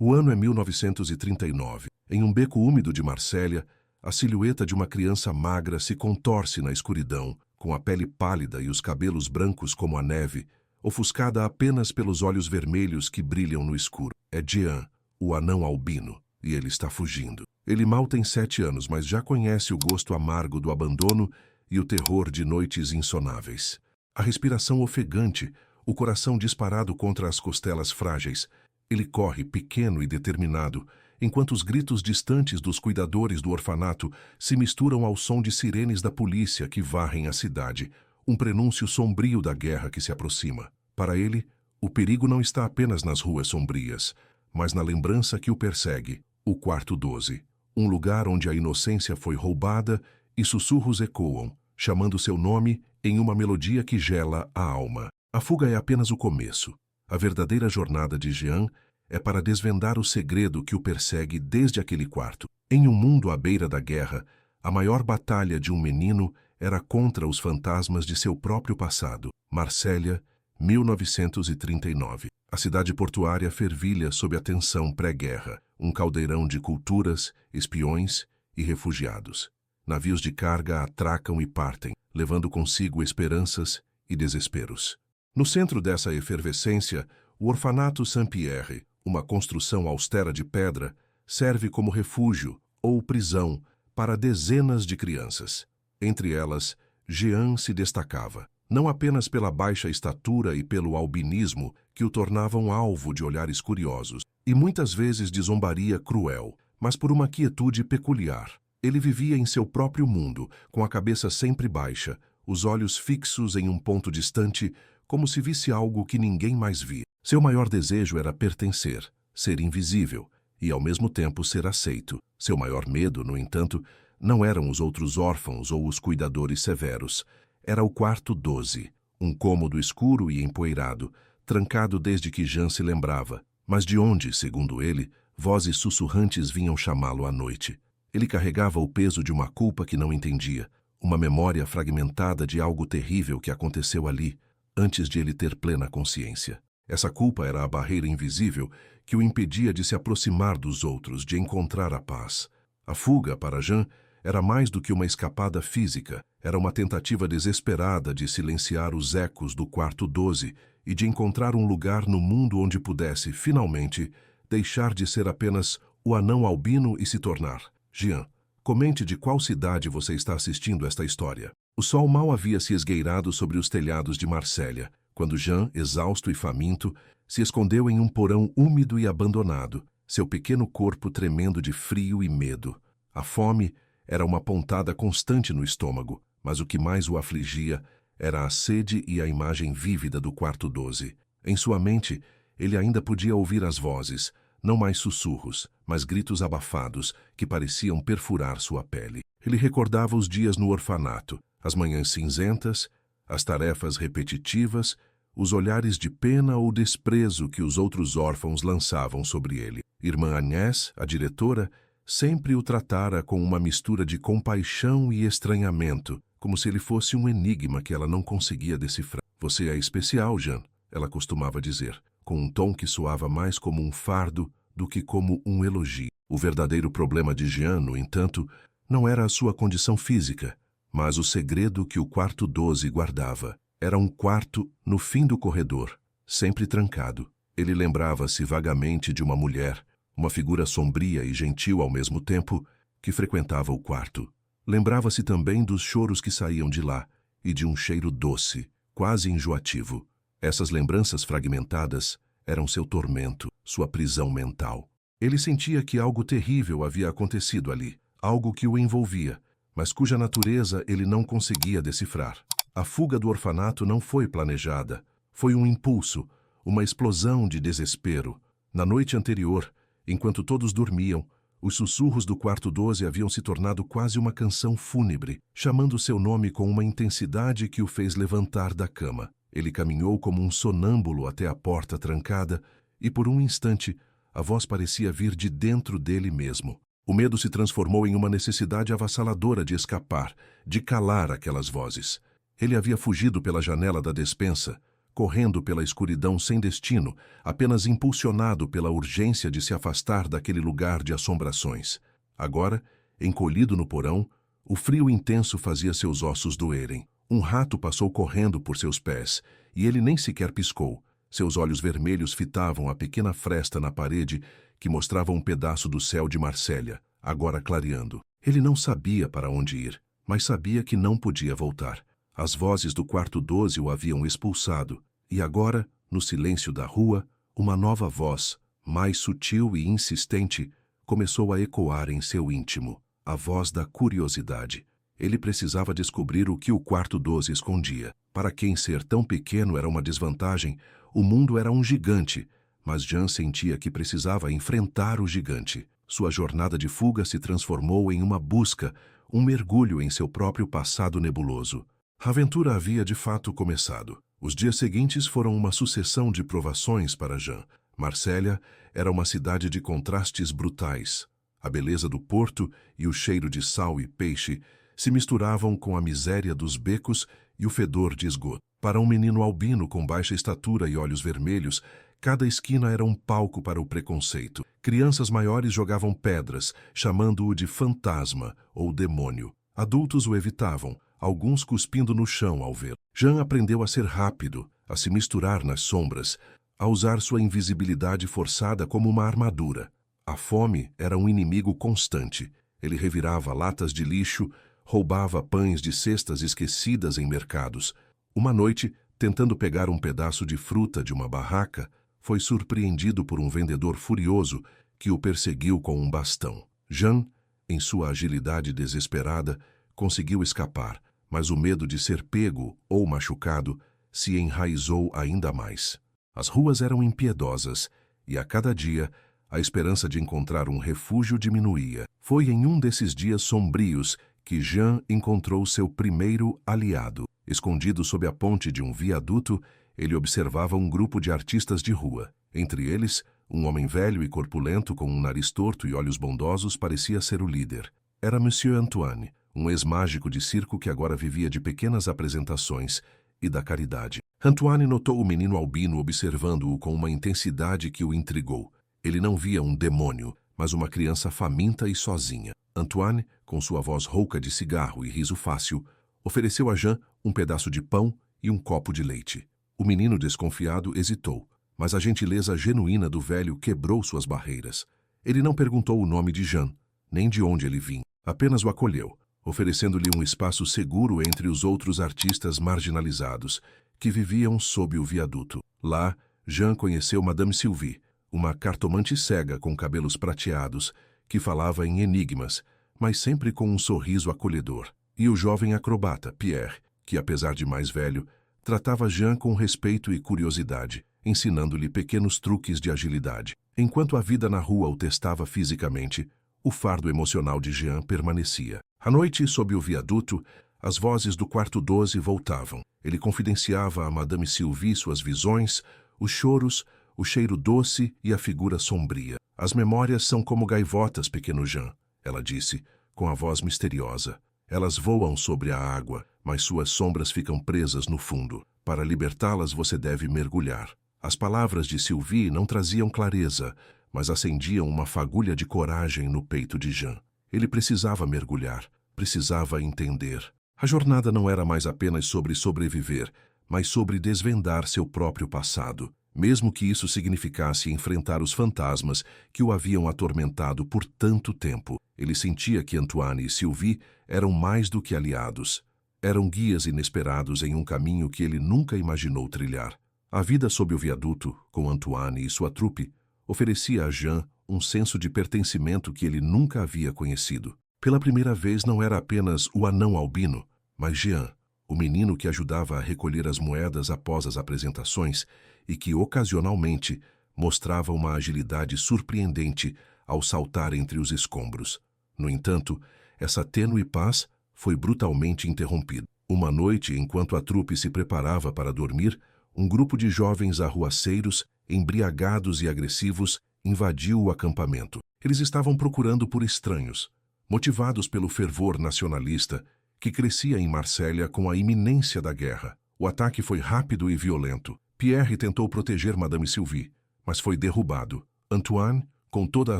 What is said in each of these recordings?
O ano é 1939. Em um beco úmido de Marsella, a silhueta de uma criança magra se contorce na escuridão, com a pele pálida e os cabelos brancos como a neve, ofuscada apenas pelos olhos vermelhos que brilham no escuro. É Jean, o anão albino, e ele está fugindo. Ele mal tem 7 anos, mas já conhece o gosto amargo do abandono e o terror de noites insonáveis. A respiração ofegante, o coração disparado contra as costelas frágeis. Ele corre, pequeno e determinado, enquanto os gritos distantes dos cuidadores do orfanato se misturam ao som de sirenes da polícia que varrem a cidade, um prenúncio sombrio da guerra que se aproxima. Para ele, o perigo não está apenas nas ruas sombrias, mas na lembrança que o persegue, o quarto 12, um lugar onde a inocência foi roubada e sussurros ecoam, chamando seu nome em uma melodia que gela a alma. A fuga é apenas o começo. A verdadeira jornada de Jean é para desvendar o segredo que o persegue desde aquele quarto. Em um mundo à beira da guerra, a maior batalha de um menino era contra os fantasmas de seu próprio passado. Marsella, 1939. A cidade portuária fervilha sob a tensão pré-guerra, um caldeirão de culturas, espiões e refugiados. Navios de carga atracam e partem, levando consigo esperanças e desesperos. No centro dessa efervescência, o orfanato Saint-Pierre, uma construção austera de pedra, serve como refúgio ou prisão para dezenas de crianças. Entre elas, Jean se destacava, não apenas pela baixa estatura e pelo albinismo que o tornavam alvo de olhares curiosos, e muitas vezes de zombaria cruel, mas por uma quietude peculiar. Ele vivia em seu próprio mundo, com a cabeça sempre baixa, os olhos fixos em um ponto distante, como se visse algo que ninguém mais via. Seu maior desejo era pertencer, ser invisível e, ao mesmo tempo, ser aceito. Seu maior medo, no entanto, não eram os outros órfãos ou os cuidadores severos. Era o quarto 12, um cômodo escuro e empoeirado, trancado desde que Jean se lembrava, mas de onde, segundo ele, vozes sussurrantes vinham chamá-lo à noite. Ele carregava o peso de uma culpa que não entendia, uma memória fragmentada de algo terrível que aconteceu ali, antes de ele ter plena consciência. Essa culpa era a barreira invisível que o impedia de se aproximar dos outros, de encontrar a paz. A fuga, para Jean, era mais do que uma escapada física, era uma tentativa desesperada de silenciar os ecos do quarto 12 e de encontrar um lugar no mundo onde pudesse, finalmente, deixar de ser apenas o anão albino e se tornar. Jean, comente de qual cidade você está assistindo esta história. O sol mal havia se esgueirado sobre os telhados de Marsella, quando Jean, exausto e faminto, se escondeu em um porão úmido e abandonado, seu pequeno corpo tremendo de frio e medo. A fome era uma pontada constante no estômago, mas o que mais o afligia era a sede e a imagem vívida do quarto 12. Em sua mente, ele ainda podia ouvir as vozes, não mais sussurros, mas gritos abafados que pareciam perfurar sua pele. Ele recordava os dias no orfanato, as manhãs cinzentas, as tarefas repetitivas, os olhares de pena ou desprezo que os outros órfãos lançavam sobre ele. Irmã Agnès, a diretora, sempre o tratara com uma mistura de compaixão e estranhamento, como se ele fosse um enigma que ela não conseguia decifrar. Você é especial, Jean, ela costumava dizer, com um tom que soava mais como um fardo do que como um elogio. O verdadeiro problema de Jean, no entanto, não era a sua condição física, mas o segredo que o quarto 12 guardava. Era um quarto no fim do corredor, sempre trancado. Ele lembrava-se vagamente de uma mulher, uma figura sombria e gentil ao mesmo tempo, que frequentava o quarto. Lembrava-se também dos choros que saíam de lá e de um cheiro doce, quase enjoativo. Essas lembranças fragmentadas eram seu tormento, sua prisão mental. Ele sentia que algo terrível havia acontecido ali, algo que o envolvia, mas cuja natureza ele não conseguia decifrar. A fuga do orfanato não foi planejada. Foi um impulso, uma explosão de desespero. Na noite anterior, enquanto todos dormiam, os sussurros do quarto 12 haviam se tornado quase uma canção fúnebre, chamando seu nome com uma intensidade que o fez levantar da cama. Ele caminhou como um sonâmbulo até a porta trancada e, por um instante, a voz parecia vir de dentro dele mesmo. O medo se transformou em uma necessidade avassaladora de escapar, de calar aquelas vozes. Ele havia fugido pela janela da despensa, correndo pela escuridão sem destino, apenas impulsionado pela urgência de se afastar daquele lugar de assombrações. Agora, encolhido no porão, o frio intenso fazia seus ossos doerem. Um rato passou correndo por seus pés, e ele nem sequer piscou. Seus olhos vermelhos fitavam a pequena fresta na parede que mostrava um pedaço do céu de Marsella, agora clareando. Ele não sabia para onde ir, mas sabia que não podia voltar. As vozes do quarto 12 o haviam expulsado, e agora, no silêncio da rua, uma nova voz, mais sutil e insistente, começou a ecoar em seu íntimo, a voz da curiosidade. Ele precisava descobrir o que o quarto 12 escondia. Para quem ser tão pequeno era uma desvantagem, o mundo era um gigante, mas Jean sentia que precisava enfrentar o gigante. Sua jornada de fuga se transformou em uma busca, um mergulho em seu próprio passado nebuloso. A aventura havia de fato começado. Os dias seguintes foram uma sucessão de provações para Jean. Marsella era uma cidade de contrastes brutais. A beleza do porto e o cheiro de sal e peixe se misturavam com a miséria dos becos e o fedor de esgoto. Para um menino albino com baixa estatura e olhos vermelhos, cada esquina era um palco para o preconceito. Crianças maiores jogavam pedras, chamando-o de fantasma ou demônio. Adultos o evitavam, alguns cuspindo no chão ao ver. Jean aprendeu a ser rápido, a se misturar nas sombras, a usar sua invisibilidade forçada como uma armadura. A fome era um inimigo constante. Ele revirava latas de lixo, roubava pães de cestas esquecidas em mercados. Uma noite, tentando pegar um pedaço de fruta de uma barraca, foi surpreendido por um vendedor furioso que o perseguiu com um bastão. Jean, em sua agilidade desesperada, conseguiu escapar, mas o medo de ser pego ou machucado se enraizou ainda mais. As ruas eram impiedosas e, a cada dia, a esperança de encontrar um refúgio diminuía. Foi em um desses dias sombrios que Jean encontrou seu primeiro aliado. Escondido sob a ponte de um viaduto, ele observava um grupo de artistas de rua. Entre eles, um homem velho e corpulento com um nariz torto e olhos bondosos parecia ser o líder. Era Monsieur Antoine, um ex-mágico de circo que agora vivia de pequenas apresentações e da caridade. Antoine notou o menino albino observando-o com uma intensidade que o intrigou. Ele não via um demônio, mas uma criança faminta e sozinha. Antoine, com sua voz rouca de cigarro e riso fácil, ofereceu a Jean um pedaço de pão e um copo de leite. O menino desconfiado hesitou, mas a gentileza genuína do velho quebrou suas barreiras. Ele não perguntou o nome de Jean, nem de onde ele vinha. Apenas o acolheu, oferecendo-lhe um espaço seguro entre os outros artistas marginalizados, que viviam sob o viaduto. Lá, Jean conheceu Madame Sylvie, uma cartomante cega com cabelos prateados, que falava em enigmas, mas sempre com um sorriso acolhedor. E o jovem acrobata, Pierre, que, apesar de mais velho, tratava Jean com respeito e curiosidade, ensinando-lhe pequenos truques de agilidade. Enquanto a vida na rua o testava fisicamente, o fardo emocional de Jean permanecia. À noite, sob o viaduto, as vozes do quarto 12 voltavam. Ele confidenciava a Madame Sylvie suas visões, os choros, o cheiro doce e a figura sombria. As memórias são como gaivotas, pequeno Jean, ela disse, com a voz misteriosa. Elas voam sobre a água, mas suas sombras ficam presas no fundo. Para libertá-las você deve mergulhar. As palavras de Sylvie não traziam clareza, mas acendiam uma fagulha de coragem no peito de Jean. Ele precisava mergulhar, precisava entender. A jornada não era mais apenas sobre sobreviver, mas sobre desvendar seu próprio passado, mesmo que isso significasse enfrentar os fantasmas que o haviam atormentado por tanto tempo. Ele sentia que Antoine e Sylvie eram mais do que aliados. Eram guias inesperados em um caminho que ele nunca imaginou trilhar. A vida sob o viaduto, com Antoine e sua trupe, oferecia a Jean um senso de pertencimento que ele nunca havia conhecido. Pela primeira vez não era apenas o anão albino, mas Jean, o menino que ajudava a recolher as moedas após as apresentações e que, ocasionalmente, mostrava uma agilidade surpreendente ao saltar entre os escombros. No entanto, essa tênue paz foi brutalmente interrompida. Uma noite, enquanto a trupe se preparava para dormir, um grupo de jovens arruaceiros, embriagados e agressivos, invadiu o acampamento. Eles estavam procurando por estranhos, motivados pelo fervor nacionalista que crescia em Marsella com a iminência da guerra. O ataque foi rápido e violento. Pierre tentou proteger Madame Sylvie, mas foi derrubado. Antoine, com toda a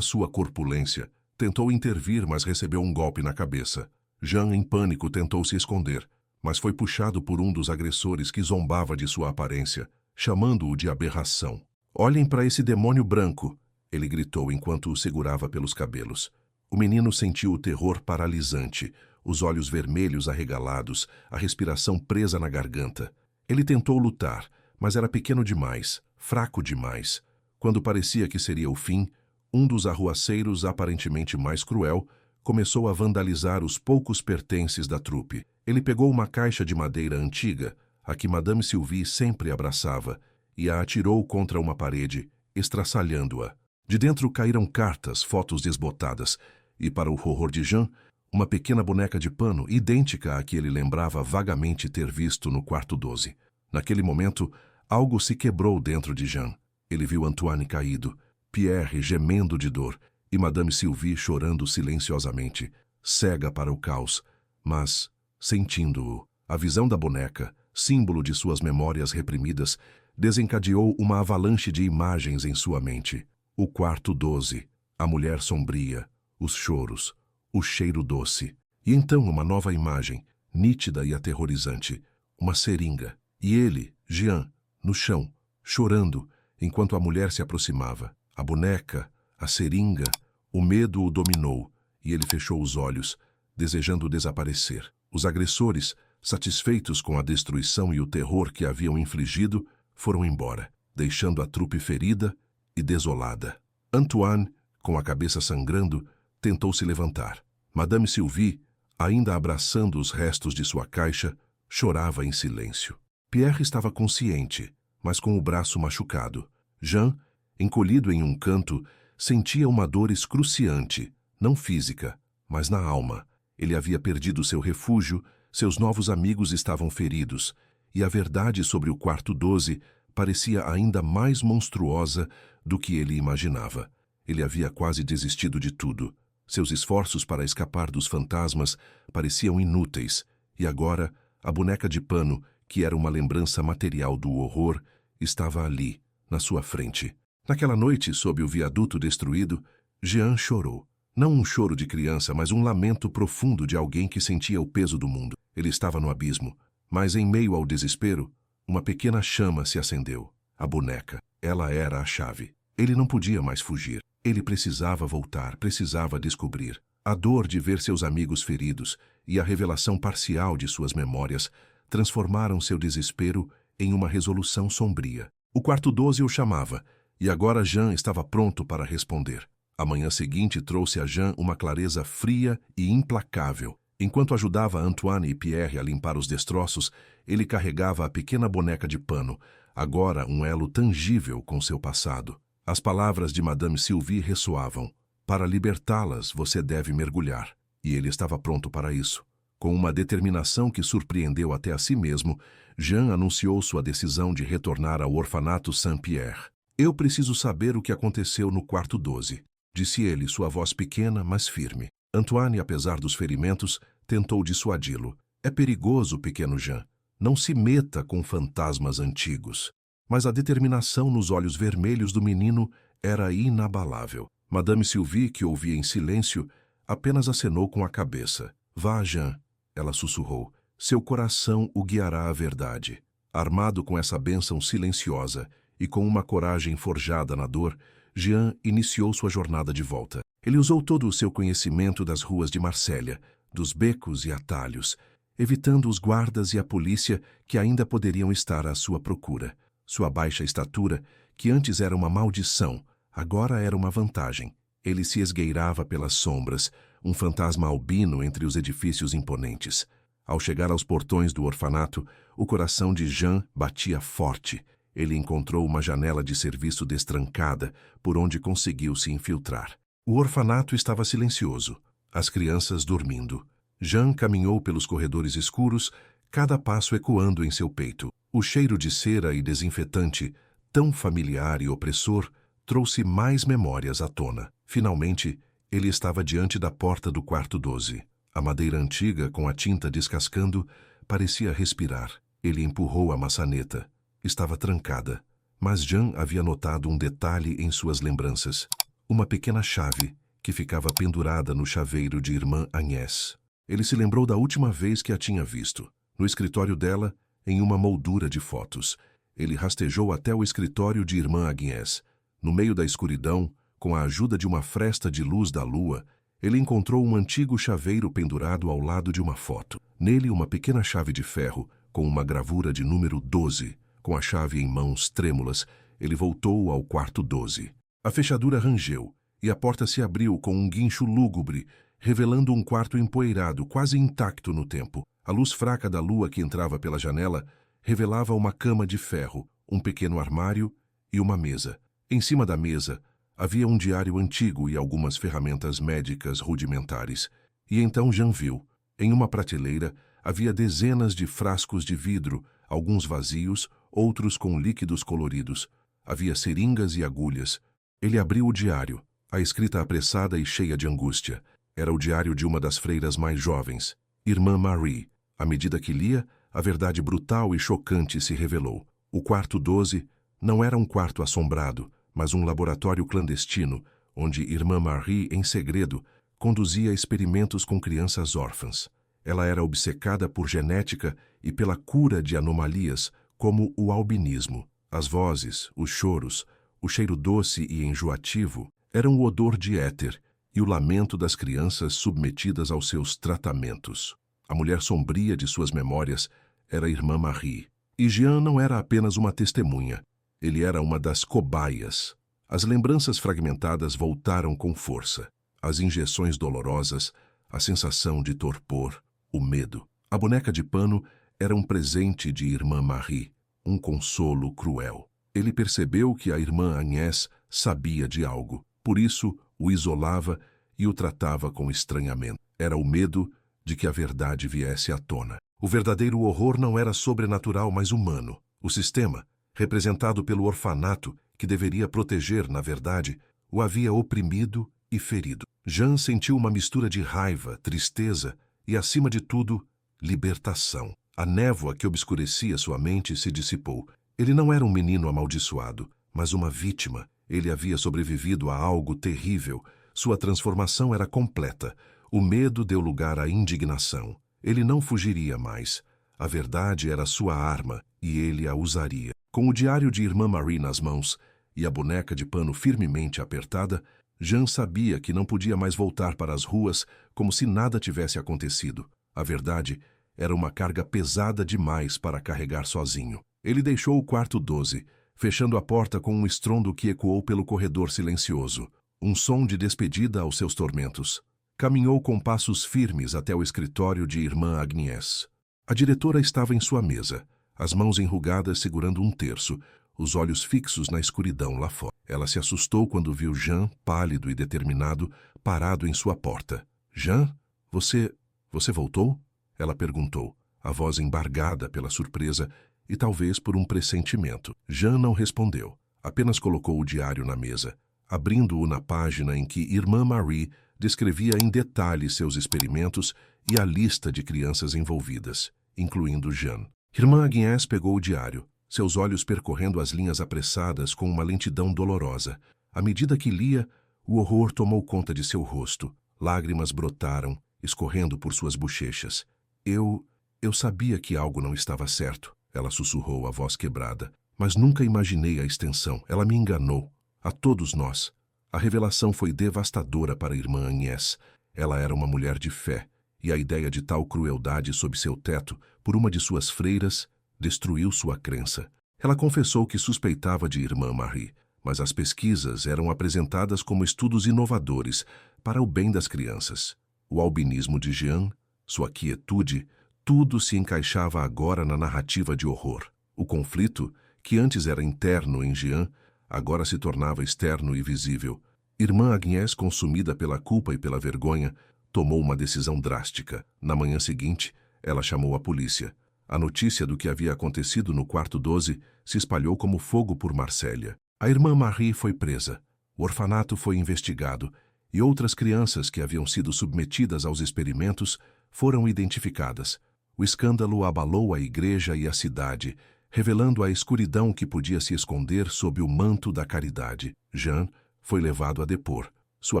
sua corpulência, tentou intervir, mas recebeu um golpe na cabeça. Jean, em pânico, tentou se esconder, mas foi puxado por um dos agressores que zombava de sua aparência, chamando-o de aberração. "Olhem para esse demônio branco!" ele gritou enquanto o segurava pelos cabelos. O menino sentiu o terror paralisante, os olhos vermelhos arregalados, a respiração presa na garganta. Ele tentou lutar, mas era pequeno demais, fraco demais. Quando parecia que seria o fim, um dos arruaceiros, aparentemente mais cruel, começou a vandalizar os poucos pertences da trupe. Ele pegou uma caixa de madeira antiga, a que Madame Sylvie sempre abraçava, e a atirou contra uma parede, estraçalhando-a. De dentro caíram cartas, fotos desbotadas, e, para o horror de Jean, uma pequena boneca de pano, idêntica à que ele lembrava vagamente ter visto no quarto 12. Naquele momento, algo se quebrou dentro de Jean. Ele viu Antoine caído, Pierre gemendo de dor e Madame Sylvie chorando silenciosamente, cega para o caos, mas sentindo-o. A visão da boneca, símbolo de suas memórias reprimidas, desencadeou uma avalanche de imagens em sua mente. O quarto 12, a mulher sombria, os choros, o cheiro doce. E então uma nova imagem, nítida e aterrorizante, uma seringa. E ele, Jean, no chão, chorando, enquanto a mulher se aproximava. A boneca, a seringa, o medo o dominou, e ele fechou os olhos, desejando desaparecer. Os agressores, satisfeitos com a destruição e o terror que haviam infligido, foram embora, deixando a trupe ferida e desolada. Antoine, com a cabeça sangrando, tentou se levantar. Madame Sylvie, ainda abraçando os restos de sua caixa, chorava em silêncio. Pierre estava consciente, mas com o braço machucado. Jean, encolhido em um canto, sentia uma dor excruciante, não física, mas na alma. Ele havia perdido seu refúgio, seus novos amigos estavam feridos, e a verdade sobre o quarto 12 parecia ainda mais monstruosa do que ele imaginava. Ele havia quase desistido de tudo. Seus esforços para escapar dos fantasmas pareciam inúteis, e agora a boneca de pano, que era uma lembrança material do horror, estava ali, na sua frente. Naquela noite, sob o viaduto destruído, Jean chorou. Não um choro de criança, mas um lamento profundo de alguém que sentia o peso do mundo. Ele estava no abismo, mas em meio ao desespero, uma pequena chama se acendeu. A boneca. Ela era a chave. Ele não podia mais fugir. Ele precisava voltar, precisava descobrir. A dor de ver seus amigos feridos e a revelação parcial de suas memórias transformaram seu desespero em uma resolução sombria. O quarto 12 o chamava, e agora Jean estava pronto para responder. A manhã seguinte trouxe a Jean uma clareza fria e implacável. Enquanto ajudava Antoine e Pierre a limpar os destroços, ele carregava a pequena boneca de pano, agora um elo tangível com seu passado. As palavras de Madame Sylvie ressoavam. Para libertá-las, você deve mergulhar. E ele estava pronto para isso. Com uma determinação que surpreendeu até a si mesmo, Jean anunciou sua decisão de retornar ao orfanato Saint-Pierre. Eu preciso saber o que aconteceu no quarto 12, disse ele, sua voz pequena, mas firme. Antoine, apesar dos ferimentos, tentou dissuadi-lo. É perigoso, pequeno Jean. Não se meta com fantasmas antigos. Mas a determinação nos olhos vermelhos do menino era inabalável. Madame Sylvie, que ouvia em silêncio, apenas acenou com a cabeça. Vá, Jean, ela sussurrou. Seu coração o guiará à verdade. Armado com essa bênção silenciosa e com uma coragem forjada na dor, Jean iniciou sua jornada de volta. Ele usou todo o seu conhecimento das ruas de Marsella, dos becos e atalhos, evitando os guardas e a polícia que ainda poderiam estar à sua procura. Sua baixa estatura, que antes era uma maldição, agora era uma vantagem. Ele se esgueirava pelas sombras, um fantasma albino entre os edifícios imponentes. Ao chegar aos portões do orfanato, o coração de Jean batia forte. Ele encontrou uma janela de serviço destrancada, por onde conseguiu se infiltrar. O orfanato estava silencioso, as crianças dormindo. Jean caminhou pelos corredores escuros, cada passo ecoando em seu peito. O cheiro de cera e desinfetante, tão familiar e opressor, trouxe mais memórias à tona. Finalmente, ele estava diante da porta do quarto 12. A madeira antiga, com a tinta descascando, parecia respirar. Ele empurrou a maçaneta. Estava trancada, mas Jean havia notado um detalhe em suas lembranças. Uma pequena chave que ficava pendurada no chaveiro de irmã Agnès. Ele se lembrou da última vez que a tinha visto, no escritório dela, em uma moldura de fotos. Ele rastejou até o escritório de irmã Agnès. No meio da escuridão, com a ajuda de uma fresta de luz da lua, ele encontrou um antigo chaveiro pendurado ao lado de uma foto. Nele, uma pequena chave de ferro, com uma gravura de número 12. Com a chave em mãos trêmulas, ele voltou ao quarto 12. A fechadura rangeu, e a porta se abriu com um guincho lúgubre, revelando um quarto empoeirado, quase intacto no tempo. A luz fraca da lua que entrava pela janela revelava uma cama de ferro, um pequeno armário e uma mesa. Em cima da mesa, havia um diário antigo e algumas ferramentas médicas rudimentares. E então Jean viu. Em uma prateleira, havia dezenas de frascos de vidro, alguns vazios, outros com líquidos coloridos. Havia seringas e agulhas. Ele abriu o diário, a escrita apressada e cheia de angústia. Era o diário de uma das freiras mais jovens, Irmã Marie. À medida que lia, a verdade brutal e chocante se revelou. O quarto 12 não era um quarto assombrado, mas um laboratório clandestino, onde Irmã Marie, em segredo, conduzia experimentos com crianças órfãs. Ela era obcecada por genética e pela cura de anomalias, como o albinismo. As vozes, os choros, o cheiro doce e enjoativo eram o odor de éter e o lamento das crianças submetidas aos seus tratamentos. A mulher sombria de suas memórias era a Irmã Marie. E Jean não era apenas uma testemunha. Ele era uma das cobaias. As lembranças fragmentadas voltaram com força. As injeções dolorosas, a sensação de torpor, o medo. A boneca de pano era um presente de Irmã Marie, um consolo cruel. Ele percebeu que a Irmã Agnès sabia de algo. Por isso, o isolava e o tratava com estranhamento. Era o medo de que a verdade viesse à tona. O verdadeiro horror não era sobrenatural, mas humano. O sistema, representado pelo orfanato, que deveria proteger, na verdade, o havia oprimido e ferido. Jean sentiu uma mistura de raiva, tristeza e, acima de tudo, libertação. A névoa que obscurecia sua mente se dissipou. Ele não era um menino amaldiçoado, mas uma vítima. Ele havia sobrevivido a algo terrível. Sua transformação era completa. O medo deu lugar à indignação. Ele não fugiria mais. A verdade era sua arma e ele a usaria. Com o diário de Irmã Marie nas mãos e a boneca de pano firmemente apertada, Jean sabia que não podia mais voltar para as ruas como se nada tivesse acontecido. A verdade era uma carga pesada demais para carregar sozinho. Ele deixou o quarto 12, fechando a porta com um estrondo que ecoou pelo corredor silencioso. Um som de despedida aos seus tormentos. Caminhou com passos firmes até o escritório de Irmã Agnès. A diretora estava em sua mesa, as mãos enrugadas segurando um terço, os olhos fixos na escuridão lá fora. Ela se assustou quando viu Jean, pálido e determinado, parado em sua porta. — Jean, você voltou? Ela perguntou, a voz embargada pela surpresa e talvez por um pressentimento. Jean não respondeu, apenas colocou o diário na mesa, abrindo-o na página em que Irmã Marie descrevia em detalhes seus experimentos e a lista de crianças envolvidas, incluindo Jean. Irmã Agnès pegou o diário, seus olhos percorrendo as linhas apressadas com uma lentidão dolorosa. À medida que lia, o horror tomou conta de seu rosto. Lágrimas brotaram, escorrendo por suas bochechas. Eu sabia que algo não estava certo, ela sussurrou, a voz quebrada. Mas nunca imaginei a extensão. Ela me enganou. A todos nós. A revelação foi devastadora para a Irmã Agnès. Ela era uma mulher de fé, e a ideia de tal crueldade sob seu teto, por uma de suas freiras, destruiu sua crença. Ela confessou que suspeitava de Irmã Marie, mas as pesquisas eram apresentadas como estudos inovadores para o bem das crianças. O albinismo de Jean, sua quietude, tudo se encaixava agora na narrativa de horror. O conflito, que antes era interno em Jean, agora se tornava externo e visível. Irmã Agnès, consumida pela culpa e pela vergonha, tomou uma decisão drástica. Na manhã seguinte, ela chamou a polícia. A notícia do que havia acontecido no quarto 12 se espalhou como fogo por Marsella. A Irmã Marie foi presa. O orfanato foi investigado e outras crianças que haviam sido submetidas aos experimentos foram identificadas. O escândalo abalou a igreja e a cidade, revelando a escuridão que podia se esconder sob o manto da caridade. Jean foi levado a depor, sua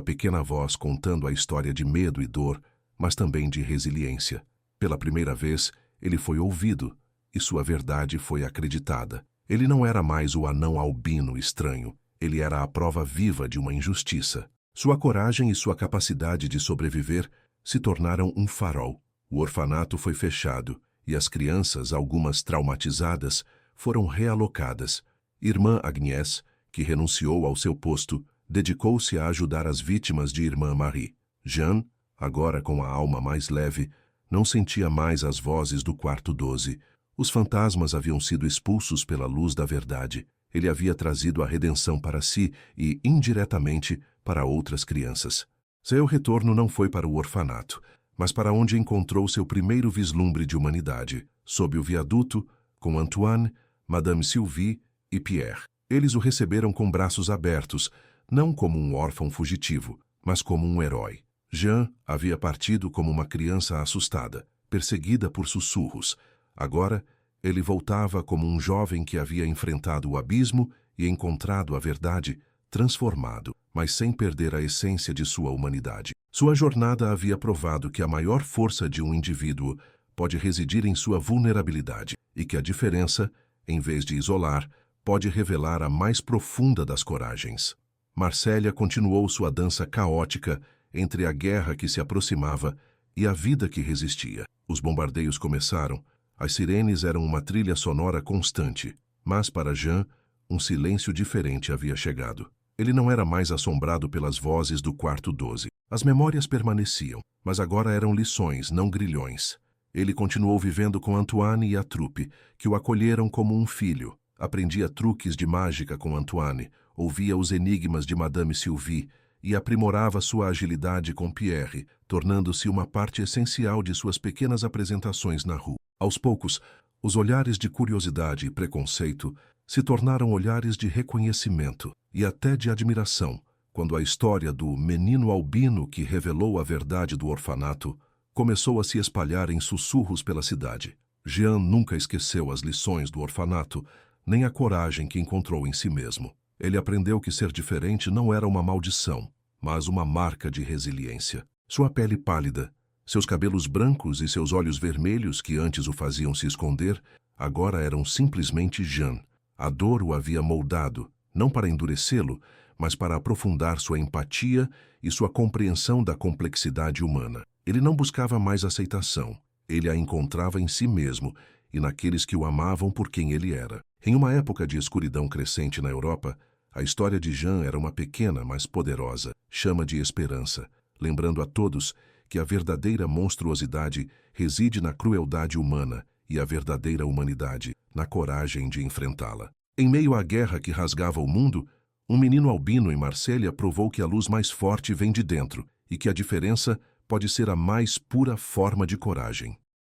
pequena voz contando a história de medo e dor, mas também de resiliência. Pela primeira vez, ele foi ouvido, e sua verdade foi acreditada. Ele não era mais o anão albino estranho, ele era a prova viva de uma injustiça. Sua coragem e sua capacidade de sobreviver se tornaram um farol. O orfanato foi fechado, e as crianças, algumas traumatizadas, foram realocadas. Irmã Agnès, que renunciou ao seu posto, dedicou-se a ajudar as vítimas de Irmã Marie. Jean, agora com a alma mais leve, não sentia mais as vozes do quarto 12. Os fantasmas haviam sido expulsos pela luz da verdade. Ele havia trazido a redenção para si e, indiretamente, para outras crianças. Seu retorno não foi para o orfanato, mas para onde encontrou seu primeiro vislumbre de humanidade, sob o viaduto, com Antoine, Madame Sylvie e Pierre. Eles o receberam com braços abertos, não como um órfão fugitivo, mas como um herói. Jean havia partido como uma criança assustada, perseguida por sussurros. Agora, ele voltava como um jovem que havia enfrentado o abismo e encontrado a verdade, transformado, mas sem perder a essência de sua humanidade. Sua jornada havia provado que a maior força de um indivíduo pode residir em sua vulnerabilidade e que a diferença, em vez de isolar, pode revelar a mais profunda das coragens. Marcélia continuou sua dança caótica entre a guerra que se aproximava e a vida que resistia. Os bombardeios começaram, as sirenes eram uma trilha sonora constante, mas para Jean, um silêncio diferente havia chegado. Ele não era mais assombrado pelas vozes do quarto 12. As memórias permaneciam, mas agora eram lições, não grilhões. Ele continuou vivendo com Antoine e a trupe, que o acolheram como um filho. Aprendia truques de mágica com Antoine, ouvia os enigmas de Madame Sylvie e aprimorava sua agilidade com Pierre, tornando-se uma parte essencial de suas pequenas apresentações na rua. Aos poucos, os olhares de curiosidade e preconceito se tornaram olhares de reconhecimento e até de admiração, quando a história do menino albino que revelou a verdade do orfanato começou a se espalhar em sussurros pela cidade. Jean nunca esqueceu as lições do orfanato, nem a coragem que encontrou em si mesmo. Ele aprendeu que ser diferente não era uma maldição, mas uma marca de resiliência. Sua pele pálida, seus cabelos brancos e seus olhos vermelhos que antes o faziam se esconder, agora eram simplesmente Jean. A dor o havia moldado, não para endurecê-lo, mas para aprofundar sua empatia e sua compreensão da complexidade humana. Ele não buscava mais aceitação, ele a encontrava em si mesmo e naqueles que o amavam por quem ele era. Em uma época de escuridão crescente na Europa, a história de Jean era uma pequena, mas poderosa chama de esperança, lembrando a todos que a verdadeira monstruosidade reside na crueldade humana e a verdadeira humanidade na coragem de enfrentá-la. Em meio à guerra que rasgava o mundo, um menino albino em Marsella provou que a luz mais forte vem de dentro e que a diferença pode ser a mais pura forma de coragem.